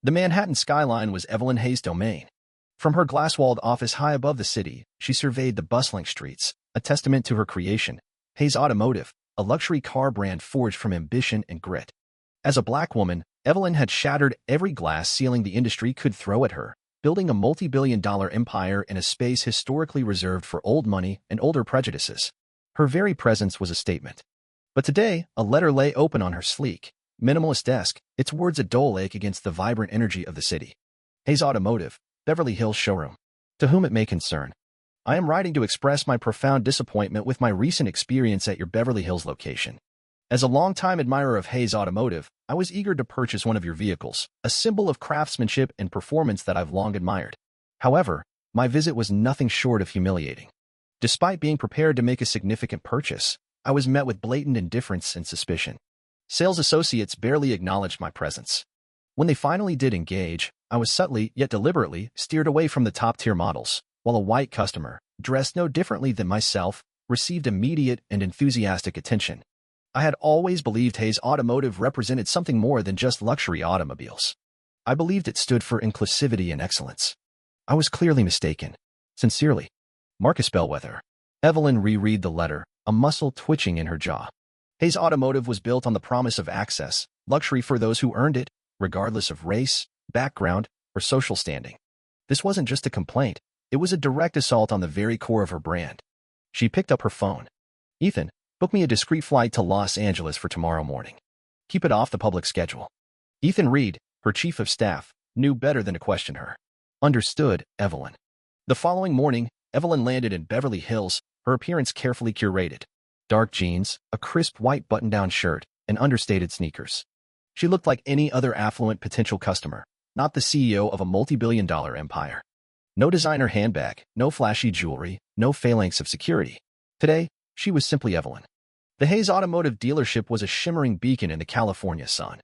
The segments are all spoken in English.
The Manhattan skyline was Evelyn Hayes' domain. From her glass-walled office high above the city, she surveyed the bustling streets, a testament to her creation, Hayes Automotive, a luxury car brand forged from ambition and grit. As a black woman, Evelyn had shattered every glass ceiling the industry could throw at her, building a multi-billion-dollar empire in a space historically reserved for old money and older prejudices. Her very presence was a statement. But today, a letter lay open on her sleek, minimalist desk, its words a dull ache against the vibrant energy of the city. Hayes Automotive, Beverly Hills Showroom. To whom it may concern. I am writing to express my profound disappointment with my recent experience at your Beverly Hills location. As a longtime admirer of Hayes Automotive, I was eager to purchase one of your vehicles, a symbol of craftsmanship and performance that I've long admired. However, my visit was nothing short of humiliating. Despite being prepared to make a significant purchase, I was met with blatant indifference and suspicion. Sales associates barely acknowledged my presence. When they finally did engage, I was subtly, yet deliberately, steered away from the top-tier models, while a white customer, dressed no differently than myself, received immediate and enthusiastic attention. I had always believed Hayes Automotive represented something more than just luxury automobiles. I believed it stood for inclusivity and excellence. I was clearly mistaken. Sincerely, Marcus Bellwether. Evelyn reread the letter, a muscle twitching in her jaw. Hayes Automotive was built on the promise of access, luxury for those who earned it, regardless of race, background, or social standing. This wasn't just a complaint, it was a direct assault on the very core of her brand. She picked up her phone. Ethan, book me a discreet flight to Los Angeles for tomorrow morning. Keep it off the public schedule. Ethan Reed, her chief of staff, knew better than to question her. Understood, Evelyn. The following morning, Evelyn landed in Beverly Hills, her appearance carefully curated. Dark jeans, a crisp white button-down shirt, and understated sneakers. She looked like any other affluent potential customer, not the CEO of a multi-billion-dollar empire. No designer handbag, no flashy jewelry, no phalanx of security. Today, she was simply Evelyn. The Hayes Automotive dealership was a shimmering beacon in the California sun.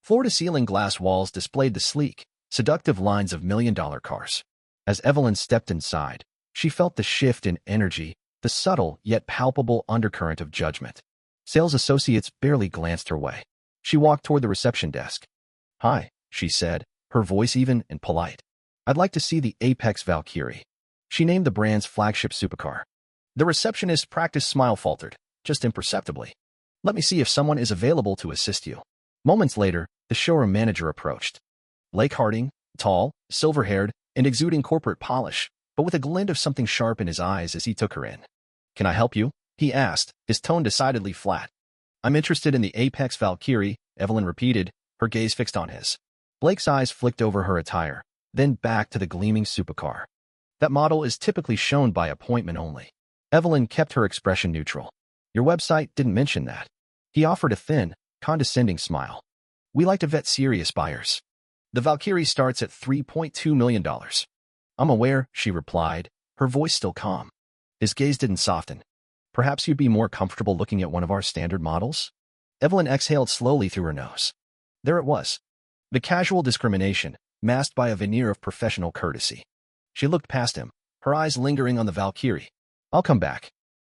Floor-to-ceiling glass walls displayed the sleek, seductive lines of million-dollar cars. As Evelyn stepped inside, she felt the shift in energy, the subtle yet palpable undercurrent of judgment. Sales associates barely glanced her way. She walked toward the reception desk. "Hi," she said, her voice even and polite. "I'd like to see the Apex Valkyrie." She named the brand's flagship supercar. The receptionist's practiced smile faltered, just imperceptibly. "Let me see if someone is available to assist you." Moments later, the showroom manager approached. Blake Harding, tall, silver-haired, and exuding corporate polish, but with a glint of something sharp in his eyes as he took her in. "Can I help you?" he asked, his tone decidedly flat. "I'm interested in the Apex Valkyrie," Evelyn repeated, her gaze fixed on his. Blake's eyes flicked over her attire, then back to the gleaming supercar. "That model is typically shown by appointment only." Evelyn kept her expression neutral. "Your website didn't mention that." He offered a thin, condescending smile. "We like to vet serious buyers. The Valkyrie starts at $3.2 million. "I'm aware," she replied, her voice still calm. His gaze didn't soften. "Perhaps you'd be more comfortable looking at one of our standard models?" Evelyn exhaled slowly through her nose. There it was. The casual discrimination, masked by a veneer of professional courtesy. She looked past him, her eyes lingering on the Valkyrie. "I'll come back."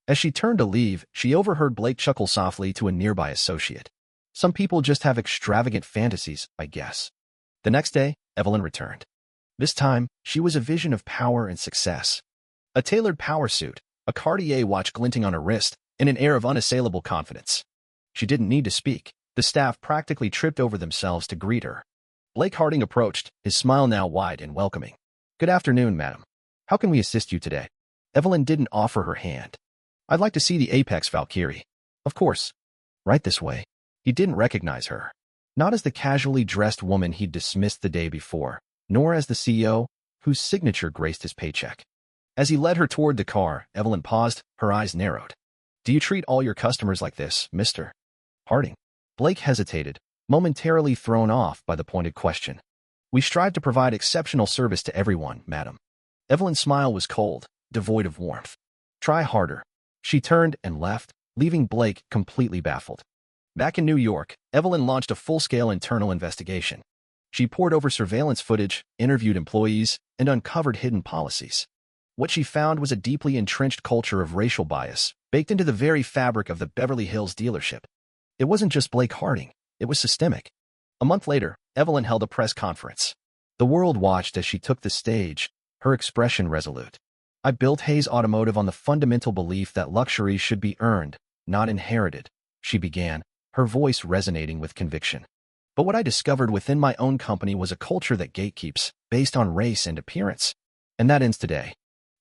As she turned to leave, she overheard Blake chuckle softly to a nearby associate. "Some people just have extravagant fantasies, I guess." The next day, Evelyn returned. This time, she was a vision of power and success. A tailored power suit, a Cartier watch glinting on her wrist, and an air of unassailable confidence. She didn't need to speak. The staff practically tripped over themselves to greet her. Blake Harding approached, his smile now wide and welcoming. "Good afternoon, madam. How can we assist you today?" Evelyn didn't offer her hand. "I'd like to see the Apex Valkyrie." "Of course. Right this way." He didn't recognize her. Not as the casually dressed woman he'd dismissed the day before, nor as the CEO, whose signature graced his paycheck. As he led her toward the car, Evelyn paused, her eyes narrowed. "Do you treat all your customers like this, Mr. Harding?" Blake hesitated, momentarily thrown off by the pointed question. "We strive to provide exceptional service to everyone, madam." Evelyn's smile was cold, devoid of warmth. "Try harder." She turned and left, leaving Blake completely baffled. Back in New York, Evelyn launched a full-scale internal investigation. She pored over surveillance footage, interviewed employees, and uncovered hidden policies. What she found was a deeply entrenched culture of racial bias, baked into the very fabric of the Beverly Hills dealership. It wasn't just Blake Harding, it was systemic. A month later, Evelyn held a press conference. The world watched as she took the stage, her expression resolute. I built Hayes Automotive on the fundamental belief that luxury should be earned, not inherited, she began, her voice resonating with conviction. But what I discovered within my own company was a culture that gatekeeps, based on race and appearance. And that ends today.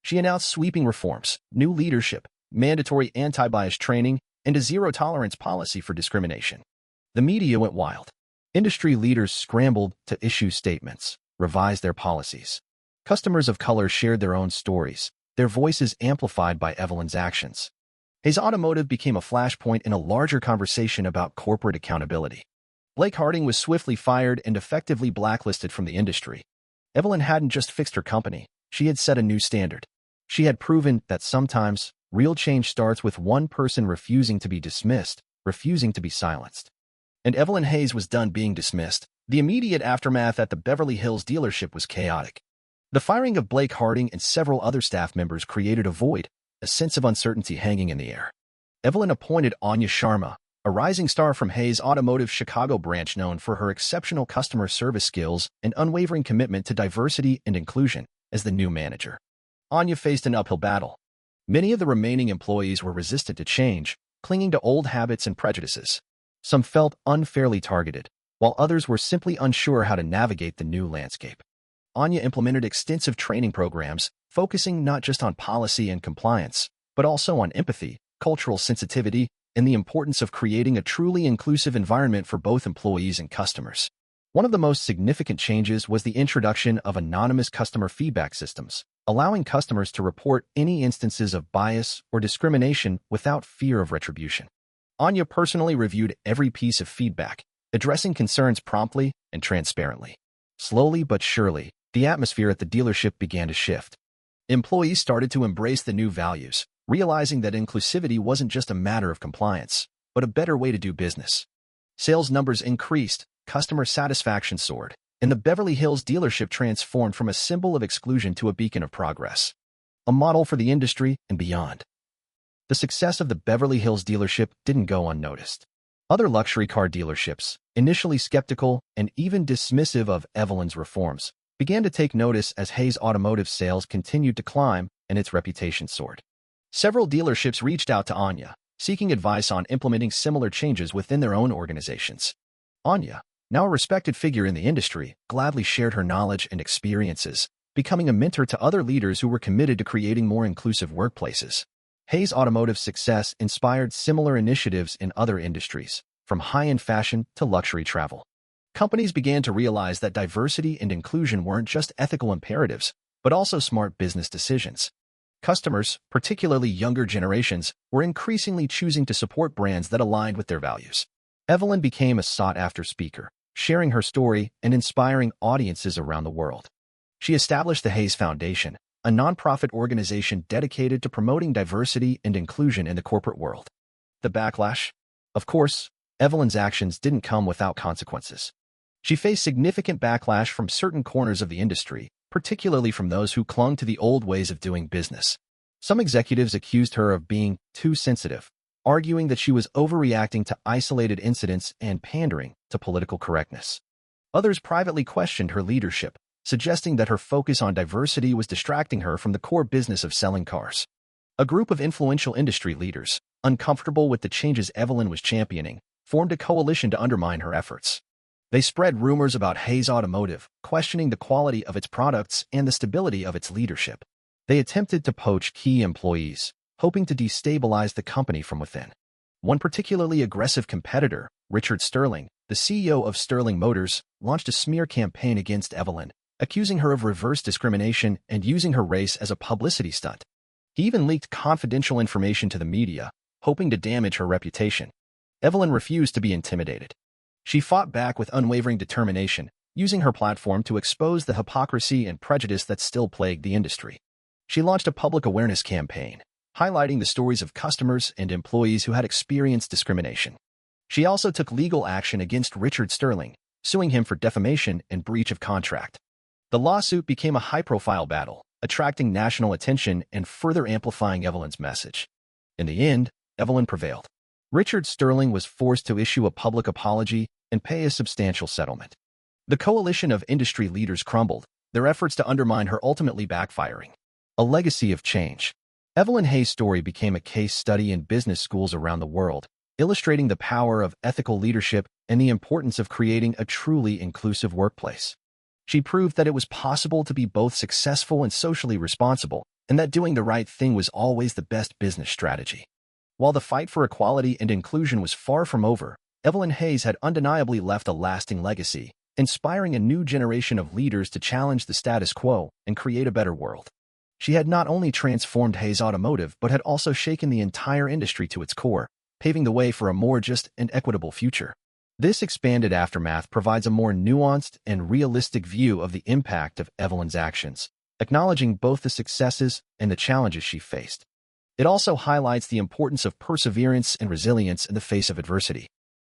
She announced sweeping reforms, new leadership, mandatory anti-bias training, and a zero-tolerance policy for discrimination. The media went wild. Industry leaders scrambled to issue statements, revise their policies. Customers of color shared their own stories, their voices amplified by Evelyn's actions. Hayes Automotive became a flashpoint in a larger conversation about corporate accountability. Blake Harding was swiftly fired and effectively blacklisted from the industry. Evelyn hadn't just fixed her company, she had set a new standard. She had proven that sometimes, real change starts with one person refusing to be dismissed, refusing to be silenced. And Evelyn Hayes was done being dismissed. The immediate aftermath at the Beverly Hills dealership was chaotic. The firing of Blake Harding and several other staff members created a void, a sense of uncertainty hanging in the air. Evelyn appointed Anya Sharma, a rising star from Hayes Automotive's Chicago branch known for her exceptional customer service skills and unwavering commitment to diversity and inclusion, as the new manager. Anya faced an uphill battle. Many of the remaining employees were resistant to change, clinging to old habits and prejudices. Some felt unfairly targeted, while others were simply unsure how to navigate the new landscape. Anya implemented extensive training programs, focusing not just on policy and compliance, but also on empathy, cultural sensitivity, and the importance of creating a truly inclusive environment for both employees and customers. One of the most significant changes was the introduction of anonymous customer feedback systems, allowing customers to report any instances of bias or discrimination without fear of retribution. Anya personally reviewed every piece of feedback, addressing concerns promptly and transparently. Slowly but surely, the atmosphere at the dealership began to shift. Employees started to embrace the new values, realizing that inclusivity wasn't just a matter of compliance, but a better way to do business. Sales numbers increased, customer satisfaction soared, and the Beverly Hills dealership transformed from a symbol of exclusion to a beacon of progress, a model for the industry and beyond. The success of the Beverly Hills dealership didn't go unnoticed. Other luxury car dealerships, initially skeptical and even dismissive of Evelyn's reforms, began to take notice as Hayes Automotive sales continued to climb and its reputation soared. Several dealerships reached out to Anya, seeking advice on implementing similar changes within their own organizations. Anya, now a respected figure in the industry, gladly shared her knowledge and experiences, becoming a mentor to other leaders who were committed to creating more inclusive workplaces. Hayes Automotive's success inspired similar initiatives in other industries, from high-end fashion to luxury travel. Companies began to realize that diversity and inclusion weren't just ethical imperatives, but also smart business decisions. Customers, particularly younger generations, were increasingly choosing to support brands that aligned with their values. Evelyn became a sought-after speaker, sharing her story and inspiring audiences around the world. She established the Hayes Foundation, a nonprofit organization dedicated to promoting diversity and inclusion in the corporate world. The backlash? Of course, Evelyn's actions didn't come without consequences. She faced significant backlash from certain corners of the industry, particularly from those who clung to the old ways of doing business. Some executives accused her of being too sensitive, arguing that she was overreacting to isolated incidents and pandering to political correctness. Others privately questioned her leadership, suggesting that her focus on diversity was distracting her from the core business of selling cars. A group of influential industry leaders, uncomfortable with the changes Evelyn was championing, formed a coalition to undermine her efforts. They spread rumors about Hayes Automotive, questioning the quality of its products and the stability of its leadership. They attempted to poach key employees, hoping to destabilize the company from within. One particularly aggressive competitor, Richard Sterling, the CEO of Sterling Motors, launched a smear campaign against Evelyn, accusing her of reverse discrimination and using her race as a publicity stunt. He even leaked confidential information to the media, hoping to damage her reputation. Evelyn refused to be intimidated. She fought back with unwavering determination, using her platform to expose the hypocrisy and prejudice that still plagued the industry. She launched a public awareness campaign, highlighting the stories of customers and employees who had experienced discrimination. She also took legal action against Richard Sterling, suing him for defamation and breach of contract. The lawsuit became a high-profile battle, attracting national attention and further amplifying Evelyn's message. In the end, Evelyn prevailed. Richard Sterling was forced to issue a public apology and pay a substantial settlement. The coalition of industry leaders crumbled, their efforts to undermine her ultimately backfiring. A legacy of change. Evelyn Hay's story became a case study in business schools around the world, illustrating the power of ethical leadership and the importance of creating a truly inclusive workplace. She proved that it was possible to be both successful and socially responsible, and that doing the right thing was always the best business strategy. While the fight for equality and inclusion was far from over, Evelyn Hayes had undeniably left a lasting legacy, inspiring a new generation of leaders to challenge the status quo and create a better world. She had not only transformed Hayes Automotive but had also shaken the entire industry to its core, paving the way for a more just and equitable future. This expanded aftermath provides a more nuanced and realistic view of the impact of Evelyn's actions, acknowledging both the successes and the challenges she faced. It also highlights the importance of perseverance and resilience in the face of adversity.